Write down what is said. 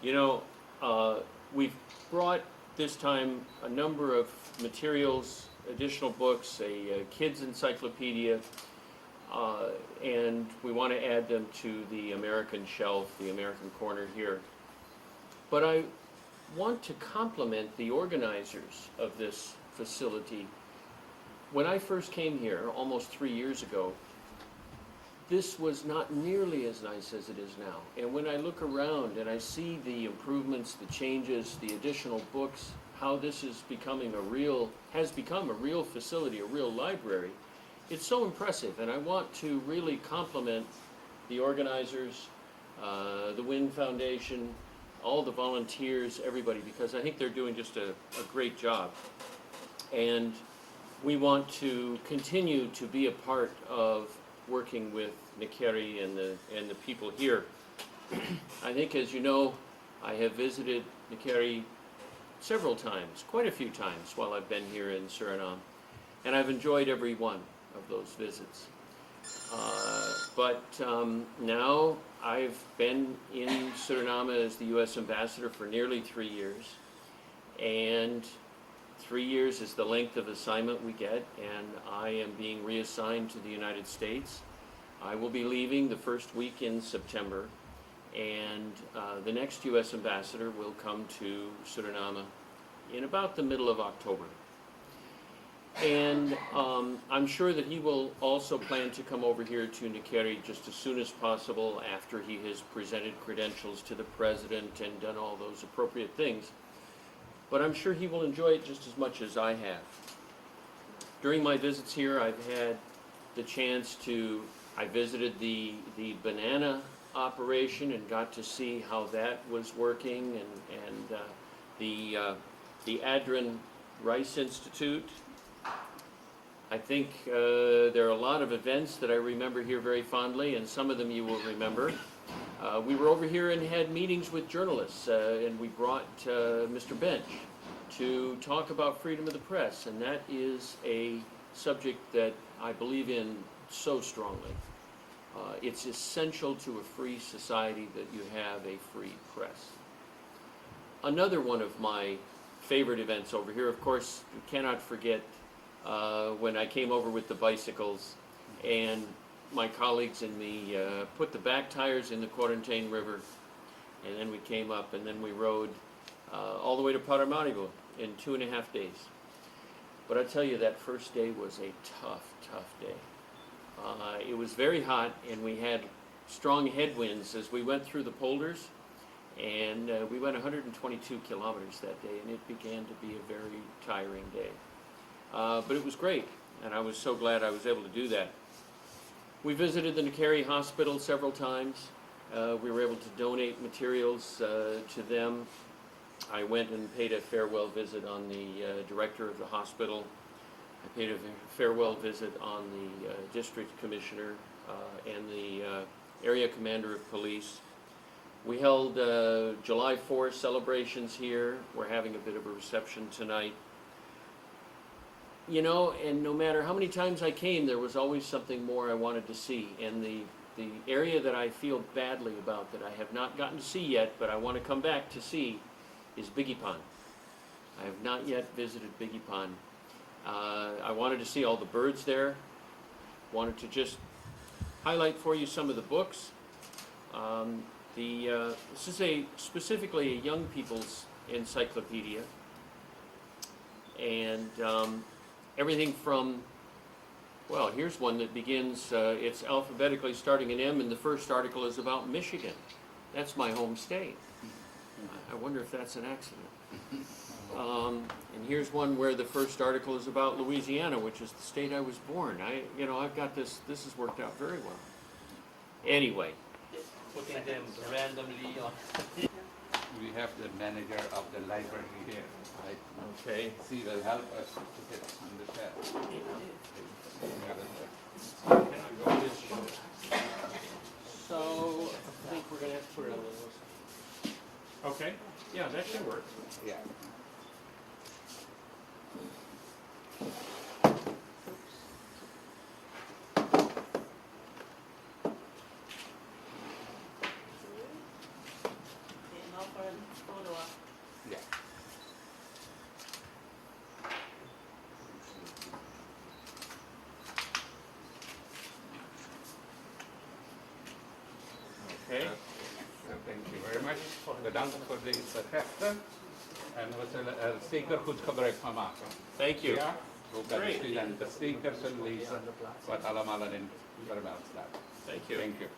You know, we've brought this time a number of materials, additional books, a kids encyclopedia, and we want to add them to the American shelf, the American corner here. But I want to compliment the organizers of this facility. When I first came here almost 3 years ago, this was not nearly as nice as it is now. And when I look around and I see the improvements, the changes, the additional books, how this is becoming has become a real facility, a real library, it's so impressive. And I want to really compliment the organizers, the Wynn Foundation, all the volunteers, everybody, because I think they're doing just a great job. And we want to continue to be a part of working with Nikeri and the people here. I think, as you know, I have visited Nikeri several times, quite a few times while I've been here in Suriname, and I've enjoyed every one of those visits. But now I've been in Suriname as the U.S. ambassador for nearly 3 years, and 3 years is the length of assignment we get, and I am being reassigned to the United States. I will be leaving the first week in September, and the next U.S. ambassador will come to Suriname in about the middle of October. And I'm sure that he will also plan to come over here to Nikeri just as soon as possible after he has presented credentials to the president and done all those appropriate things. But I'm sure he will enjoy it just as much as I have. During my visits here, I've had the chance I visited the banana operation and got to see how that was working, and the Adrian Rice Institute. I think there are a lot of events that I remember here very fondly, and some of them you will remember. We were over here and had meetings with journalists, and we brought Mr. Bench to talk about freedom of the press, and that is a subject that I believe in so strongly. It's essential to a free society that you have a free press. Another one of my favorite events over here, of course, you cannot forget when I came over with the bicycles, and my colleagues and me put the back tires in the Quarantine River, and then we came up, and then we rode all the way to Paramaribo in 2.5 days. But I tell you, that first day was a tough, tough day. It was very hot, and we had strong headwinds as we went through the polders, and we went 122 kilometers that day, and it began to be a very tiring day. But it was great, and I was so glad I was able to do that. We visited the Nikeri Hospital several times. We were able to donate materials to them. I went and paid a farewell visit on the director of the hospital. I paid a farewell visit on the district commissioner and the area commander of police. We held July 4th celebrations here. We're having a bit of a reception tonight. You know, and no matter how many times I came, there was always something more I wanted to see. And the area that I feel badly about that I have not gotten to see yet, but I want to come back to see, is Biggie Pond. I have not yet visited Biggie Pond. I wanted to see all the birds there. Wanted to just highlight for you some of the books. This is specifically a young people's encyclopedia. And everything from, well, here's one that begins, it's alphabetically starting in M, and the first article is about Michigan. That's my home state. I wonder if that's an accident. And here's one where the first article is about Louisiana, which is the state I was born. I've got this has worked out very well. Anyway. Putting them randomly on. We have the manager of the library here, right? Okay. She will help us to get understand. So I think we're going to have to put it on the list. Okay. Yeah, that should work. Yeah. How far een foto af. Ja. Okay. Thank you very much. Bedankt voor deze gesten. En we zullen er zeker goed gebruik van maken. Thank you. Ja, ook dat de Great. studenten zeker zullen lezen wat allemaal erin vermeld staat. Thank you. Thank you.